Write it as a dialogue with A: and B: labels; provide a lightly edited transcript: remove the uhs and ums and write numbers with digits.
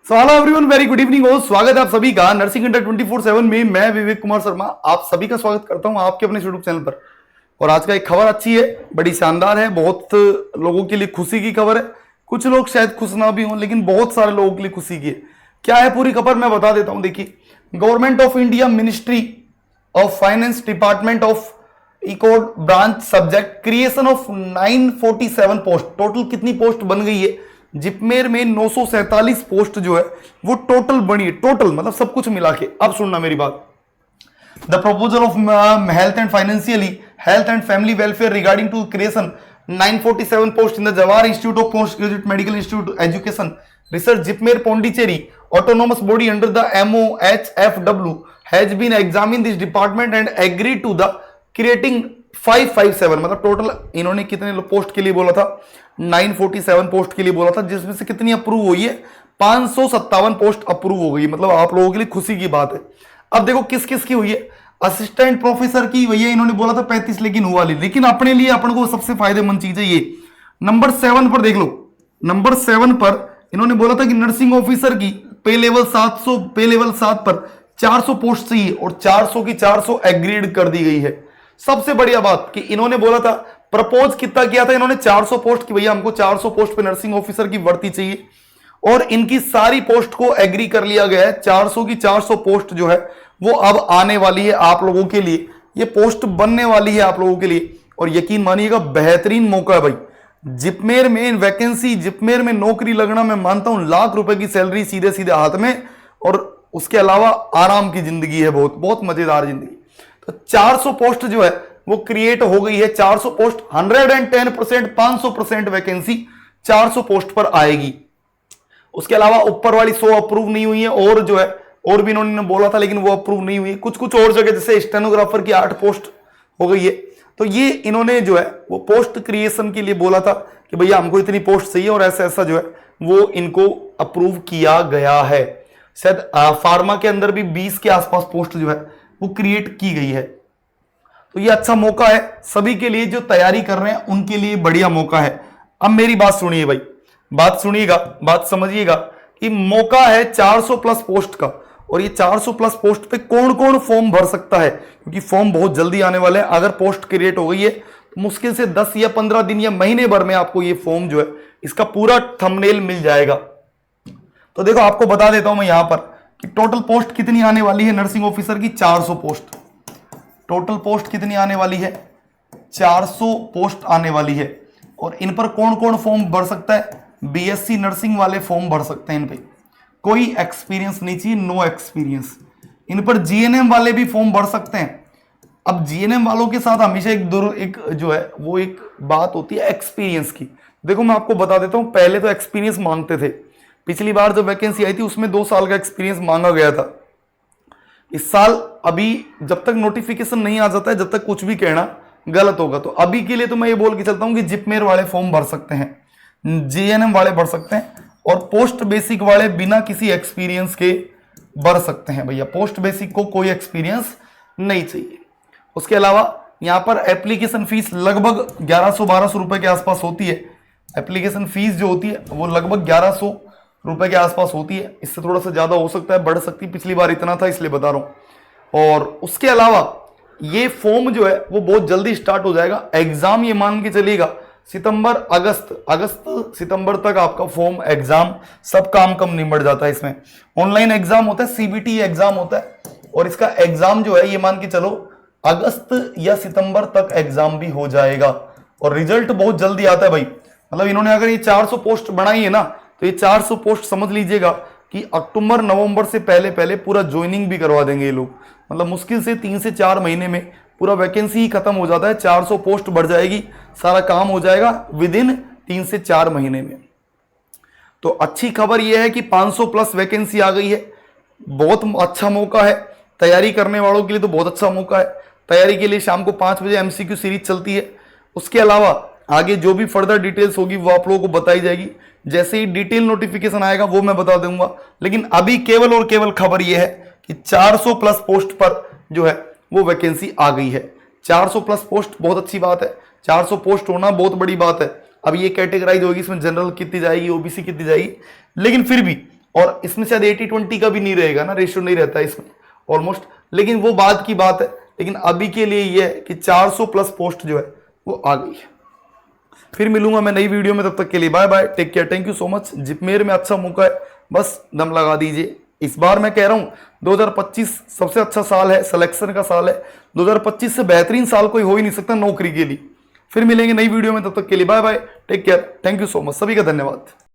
A: So hello everyone, very good evening हो। स्वागत है आप सभी का नर्सिंग इंटर 24/7 में। मैं विवेक कुमार शर्मा आप सभी का स्वागत करता हूं आपके अपने यूट्यूब चैनल पर। और आज का एक खबर अच्छी है, बड़ी शानदार है, बहुत लोगों के लिए खुशी की खबर है। कुछ लोग शायद खुश ना भी हों, लेकिन बहुत सारे लोगों के लिए खुशी की है। क्या है पूरी खबर मैं बता देता हूं। देखिए, government of India, ministry of finance, department of eco branch subject creation of 947 post. Total कितनी पोस्ट बन गई है? जिपमेर में 947 पोस्ट जो है वो टोटल बनी है। टोटल मतलब सब कुछ मिला के। अब सुनना मेरी बात। The proposal of health and financially health and family welfare regarding to creation 947 post in the Jawahar institute of post graduate medical institute education research JIPMER Pondicherry autonomous body under the MOHFW has been examine this department and agree to the creating 557। मतलब total इन्होंने कितने post के लिए बोला था? 947 post के लिए बोला था, जिसमें से कितनी अप्रूव हुई है? 557 पोस्ट अप्रूव हो गई। मतलब आप लोगों के लिए खुशी की बात है। अब देखो किस किस की हुई है। असिस्टेंट प्रोफेसर की भैया इन्होंने बोला था 35, लेकिन हुआ नहीं। लेकिन अपने लिए अपन को सबसे फायदेमंद चीज है ये। नंबर 7 पर देख लो। नंबर 7 पर इन्होंने बोला था कि नर्सिंग ऑफिसर की पे लेवल 7 पर 400 पोस्ट चाहिए और 400 की 400 एग्रीड कर दी गई है। सबसे बढ़िया बात कि इन्होंने बोला था, प्रपोज कितना किया था इन्होंने? 400 पोस्ट की। भैया हमको 400 पोस्ट पे नर्सिंग ऑफिसर की भर्ती चाहिए और इनकी सारी पोस्ट को एग्री कर लिया गया है। 400 की 400 पोस्ट जो है वो अब आने वाली है आप लोगों के लिए। ये पोस्ट बनने वाली है आप लोगों के लिए और यकीन मानिएगा बेहतरीन मौका है भाई। जिपमेर में वैकेंसी, जिपमेर में नौकरी लगना, मैं मानता हूं लाख रुपए की सैलरी सीधे सीधे हाथ में, और उसके अलावा आराम की जिंदगी है, बहुत बहुत मजेदार जिंदगी। तो 400 पोस्ट जो है वो क्रिएट हो गई है। 400 पोस्ट 110%, 500% वैकेंसी 400 पोस्ट पर आएगी। उसके अलावा ऊपर वाली 100 अप्रूव नहीं हुई है, और जो है और भी इन्होंने बोला था लेकिन वो अप्रूव नहीं हुई है। कुछ कुछ और जगह जैसे स्टेनोग्राफर की 8 पोस्ट हो गई है। तो ये इन्होंने जो है वो पोस्ट क्रिएशन के लिए बोला था कि भैया हमको इतनी पोस्ट चाहिए, और ऐसा ऐसा जो है वो इनको अप्रूव किया गया है। शायद फार्मा के अंदर भी 20 के आसपास पोस्ट जो है वो क्रिएट की गई है। तो ये अच्छा मौका है सभी के लिए जो तैयारी कर रहे हैं, उनके लिए बढ़िया मौका है। अब मेरी बात सुनिए भाई, बात सुनिएगा, बात समझिएगा कि मौका है 400 प्लस पोस्ट का। और ये 400 प्लस पोस्ट पे कौन कौन फॉर्म भर सकता है? क्योंकि फॉर्म बहुत जल्दी आने वाले हैं। अगर पोस्ट क्रिएट हो गई है तो मुश्किल से 10 या 15 दिन या महीने भर में आपको ये फॉर्म जो है इसका पूरा थंबनेल मिल जाएगा। तो देखो आपको बता देता हूं मैं यहां पर कि टोटल पोस्ट कितनी आने वाली है नर्सिंग ऑफिसर की? 400 पोस्ट। टोटल पोस्ट कितनी आने वाली है? 400 पोस्ट आने वाली है। और इन पर कौन कौन फॉर्म भर सकता है? BSc नर्सिंग वाले फॉर्म भर सकते हैं। इन पे कोई एक्सपीरियंस नहीं चाहिए, नो एक्सपीरियंस। इन पर GNM वाले भी फॉर्म भर सकते हैं। अब GNM वालों के साथ हमेशा एक जो है वो एक बात होती है एक्सपीरियंस की। देखो मैं आपको बता देता हूं, पहले तो एक्सपीरियंस मांगते थे। पिछली बार जो वैकेंसी आई थी उसमें 2 साल का एक्सपीरियंस मांगा गया था। इस साल अभी जब तक नोटिफिकेशन नहीं आ जाता है, जब तक कुछ भी कहना गलत होगा। तो अभी के लिए तो मैं ये बोल के चलता हूं कि जिपमेर वाले फॉर्म भर सकते हैं, GNM वाले भर सकते हैं, और पोस्ट बेसिक वाले बिना किसी एक्सपीरियंस के भर सकते हैं। भैया पोस्ट बेसिक को कोई एक्सपीरियंस नहीं चाहिए। उसके अलावा यहां पर एप्लीकेशन फीस लगभग 1100-1200 रुपए के आसपास होती है। एप्लीकेशन फीस जो होती है वो लगभग 1100 रुपए के आसपास होती है। इससे थोड़ा सा ज्यादा हो सकता है, बढ़ सकती है। पिछली बार इतना था इसलिए बता रहा हूं। और उसके अलावा ये फॉर्म जो है वो बहुत जल्दी स्टार्ट हो जाएगा। एग्जाम ये मान के चलिएगा सितंबर अगस्त सितंबर तक आपका फॉर्म एग्जाम सब काम कम निबट जाता है। इसमें ऑनलाइन एग्जाम होता है, CBT एग्जाम होता है, और इसका एग्जाम जो है ये मान के चलो अगस्त या सितंबर तक एग्जाम भी हो जाएगा। और रिजल्ट बहुत जल्दी आता है भाई। मतलब इन्होंने अगर ये 400 पोस्ट बनाई है ना, तो ये 400 पोस्ट समझ लीजिएगा कि अक्टूबर नवंबर से पहले पहले पूरा ज्वाइनिंग भी करवा देंगे ये लोग। मतलब मुश्किल से 3 से 4 महीने में पूरा वैकेंसी ही खत्म हो जाता है। 400 पोस्ट बढ़ जाएगी, सारा काम हो जाएगा विद इन 3 से 4 महीने में। तो अच्छी खबर यह है कि 500 प्लस वैकेंसी आ गई है। बहुत अच्छा मौका है तैयारी करने वालों के लिए, तो बहुत अच्छा मौका है। तैयारी के लिए शाम को 5 बजे MCQ सीरीज चलती है। उसके अलावा आगे जो भी फर्दर डिटेल्स होगी वो आप लोगों को बताई जाएगी। जैसे ही डिटेल नोटिफिकेशन आएगा वो मैं बता दूंगा। लेकिन अभी केवल और केवल खबर यह है कि 400 प्लस पोस्ट पर जो है वो वैकेंसी आ गई है। 400 प्लस पोस्ट बहुत अच्छी बात है। 400 पोस्ट होना बहुत बड़ी बात है। अब ये कैटेगराइज होगी, इसमें जनरल कितनी जाएगी, OBC कितनी जाएगी, लेकिन फिर भी और इसमें शायद 80-20 का भी नहीं रहेगा ना, रेशियो नहीं रहता इसमें ऑलमोस्ट, लेकिन वो बाद की बात है। लेकिन अभी के लिए ये है कि 400 प्लस पोस्ट जो है वो आ गई है। फिर मिलूंगा मैं नई वीडियो में, तब तक के लिए bye bye, take care, thank you so much. JIPMER में अच्छा मौका है, बस दम लगा दीजिए। इस बार मैं कह रहा हूं 2025 सबसे अच्छा साल है, सिलेक्शन का साल है। 2025 से बेहतरीन साल कोई हो ही नहीं सकता नौकरी के लिए। फिर मिलेंगे नई वीडियो में, तब तक के लिए bye bye, take care, thank you so much, सभी का धन्यवाद।